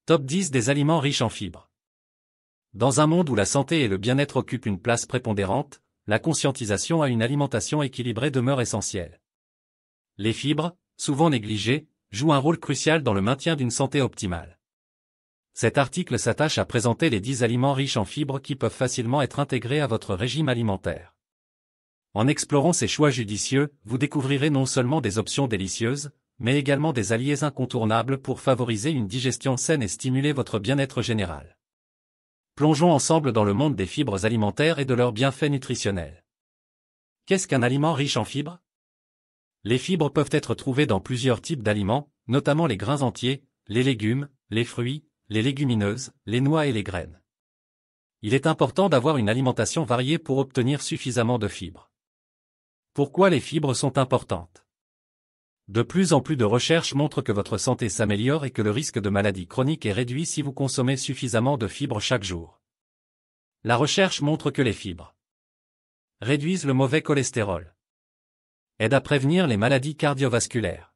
Top 10 des aliments riches en fibres. Dans un monde où la santé et le bien-être occupent une place prépondérante, la conscientisation à une alimentation équilibrée demeure essentielle. Les fibres, souvent négligées, jouent un rôle crucial dans le maintien d'une santé optimale. Cet article s'attache à présenter les 10 aliments riches en fibres qui peuvent facilement être intégrés à votre régime alimentaire. En explorant ces choix judicieux, vous découvrirez non seulement des options délicieuses, mais également des alliés incontournables pour favoriser une digestion saine et stimuler votre bien-être général. Plongeons ensemble dans le monde des fibres alimentaires et de leurs bienfaits nutritionnels. Qu'est-ce qu'un aliment riche en fibres? Les fibres peuvent être trouvées dans plusieurs types d'aliments, notamment les grains entiers, les légumes, les fruits, les légumineuses, les noix et les graines. Il est important d'avoir une alimentation variée pour obtenir suffisamment de fibres. Pourquoi les fibres sont importantes? De plus en plus de recherches montrent que votre santé s'améliore et que le risque de maladie chronique est réduit si vous consommez suffisamment de fibres chaque jour. La recherche montre que les fibres réduisent le mauvais cholestérol, aident à prévenir les maladies cardiovasculaires,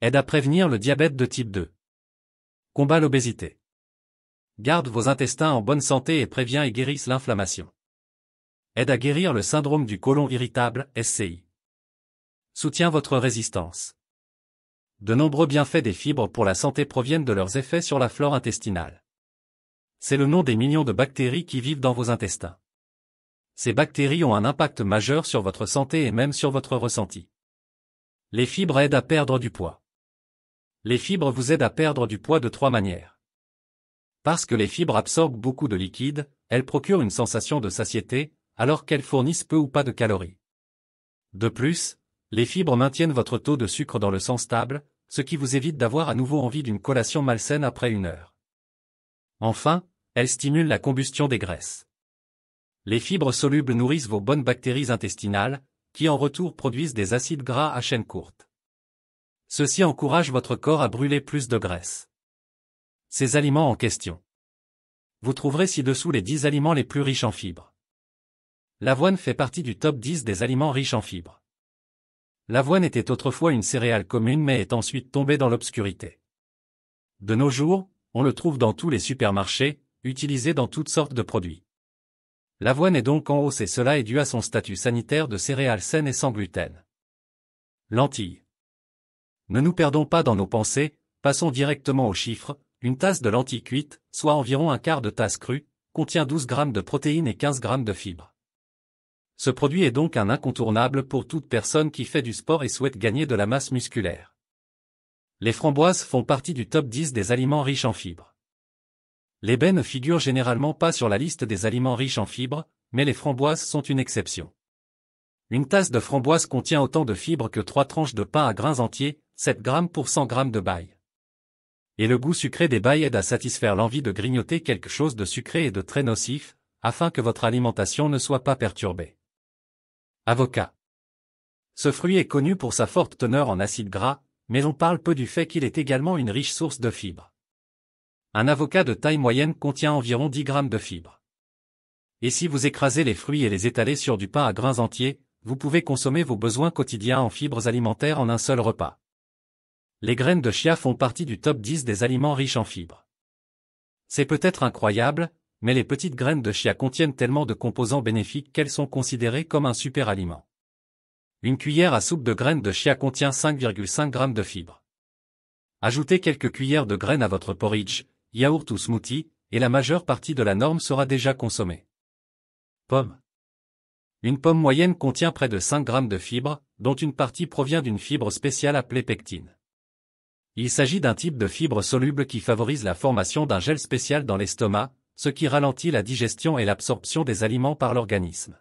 aident à prévenir le diabète de type 2, combat l'obésité, garde vos intestins en bonne santé et prévient et guérissent l'inflammation, aide à guérir le syndrome du côlon irritable, SCI. Soutient votre résistance. De nombreux bienfaits des fibres pour la santé proviennent de leurs effets sur la flore intestinale. C'est le nom des millions de bactéries qui vivent dans vos intestins. Ces bactéries ont un impact majeur sur votre santé et même sur votre ressenti. Les fibres aident à perdre du poids. Les fibres vous aident à perdre du poids de 3 manières. Parce que les fibres absorbent beaucoup de liquide, elles procurent une sensation de satiété, alors qu'elles fournissent peu ou pas de calories. De plus, les fibres maintiennent votre taux de sucre dans le sang stable, ce qui vous évite d'avoir à nouveau envie d'une collation malsaine après 1 heure. Enfin, elles stimulent la combustion des graisses. Les fibres solubles nourrissent vos bonnes bactéries intestinales, qui en retour produisent des acides gras à chaîne courte. Ceci encourage votre corps à brûler plus de graisse. Ces aliments en question. Vous trouverez ci-dessous les 10 aliments les plus riches en fibres. L'avoine fait partie du top 10 des aliments riches en fibres. L'avoine était autrefois une céréale commune mais est ensuite tombée dans l'obscurité. De nos jours, on le trouve dans tous les supermarchés, utilisé dans toutes sortes de produits. L'avoine est donc en hausse et cela est dû à son statut sanitaire de céréale saine et sans gluten. Lentilles. Ne nous perdons pas dans nos pensées, passons directement aux chiffres. Une tasse de lentilles cuites, soit environ un quart de tasse crue, contient 12 g de protéines et 15 g de fibres. Ce produit est donc un incontournable pour toute personne qui fait du sport et souhaite gagner de la masse musculaire. Les framboises font partie du top 10 des aliments riches en fibres. Les baies ne figurent généralement pas sur la liste des aliments riches en fibres, mais les framboises sont une exception. Une tasse de framboise contient autant de fibres que 3 tranches de pain à grains entiers, 7 g pour 100 g de baille. Et le goût sucré des bailles aide à satisfaire l'envie de grignoter quelque chose de sucré et de très nocif, afin que votre alimentation ne soit pas perturbée. Avocat. Ce fruit est connu pour sa forte teneur en acides gras, mais on parle peu du fait qu'il est également une riche source de fibres. Un avocat de taille moyenne contient environ 10 g de fibres. Et si vous écrasez les fruits et les étalez sur du pain à grains entiers, vous pouvez consommer vos besoins quotidiens en fibres alimentaires en un seul repas. Les graines de chia font partie du top 10 des aliments riches en fibres. C'est peut-être incroyable, mais les petites graines de chia contiennent tellement de composants bénéfiques qu'elles sont considérées comme un super aliment. Une cuillère à soupe de graines de chia contient 5,5 g de fibres. Ajoutez quelques cuillères de graines à votre porridge, yaourt ou smoothie, et la majeure partie de la norme sera déjà consommée. Pomme. Une pomme moyenne contient près de 5 g de fibres, dont une partie provient d'une fibre spéciale appelée pectine. Il s'agit d'un type de fibre soluble qui favorise la formation d'un gel spécial dans l'estomac, ce qui ralentit la digestion et l'absorption des aliments par l'organisme.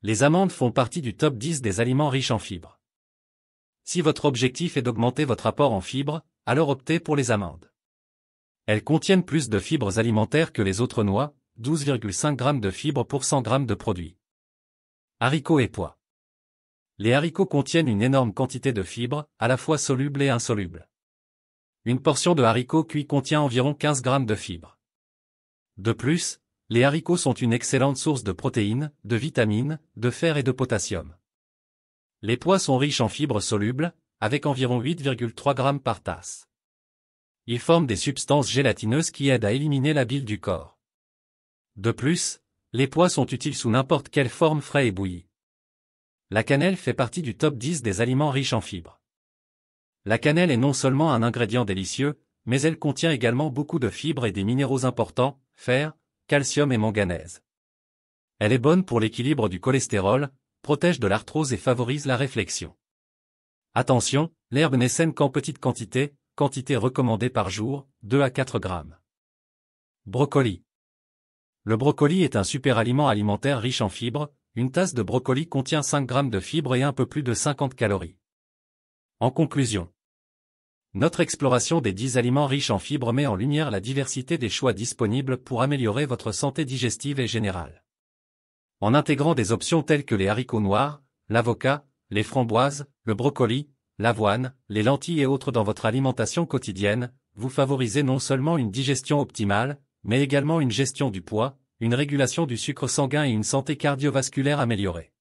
Les amandes font partie du top 10 des aliments riches en fibres. Si votre objectif est d'augmenter votre apport en fibres, alors optez pour les amandes. Elles contiennent plus de fibres alimentaires que les autres noix, 12,5 g de fibres pour 100 g de produit. Haricots et pois. Les haricots contiennent une énorme quantité de fibres, à la fois solubles et insolubles. Une portion de haricots cuits contient environ 15 g de fibres. De plus, les haricots sont une excellente source de protéines, de vitamines, de fer et de potassium. Les pois sont riches en fibres solubles, avec environ 8,3 g par tasse. Ils forment des substances gélatineuses qui aident à éliminer la bile du corps. De plus, les pois sont utiles sous n'importe quelle forme frais et bouillis. La cannelle fait partie du top 10 des aliments riches en fibres. La cannelle est non seulement un ingrédient délicieux, mais elle contient également beaucoup de fibres et des minéraux importants, fer, calcium et manganèse. Elle est bonne pour l'équilibre du cholestérol, protège de l'arthrose et favorise la réflexion. Attention, l'herbe n'est saine qu'en petite quantité, quantité recommandée par jour, 2 à 4 grammes. Brocoli. Le brocoli est un super aliment alimentaire riche en fibres, une tasse de brocoli contient 5 grammes de fibres et un peu plus de 50 calories. En conclusion, notre exploration des 10 aliments riches en fibres met en lumière la diversité des choix disponibles pour améliorer votre santé digestive et générale. En intégrant des options telles que les haricots noirs, l'avocat, les framboises, le brocoli, l'avoine, les lentilles et autres dans votre alimentation quotidienne, vous favorisez non seulement une digestion optimale, mais également une gestion du poids, une régulation du sucre sanguin et une santé cardiovasculaire améliorée.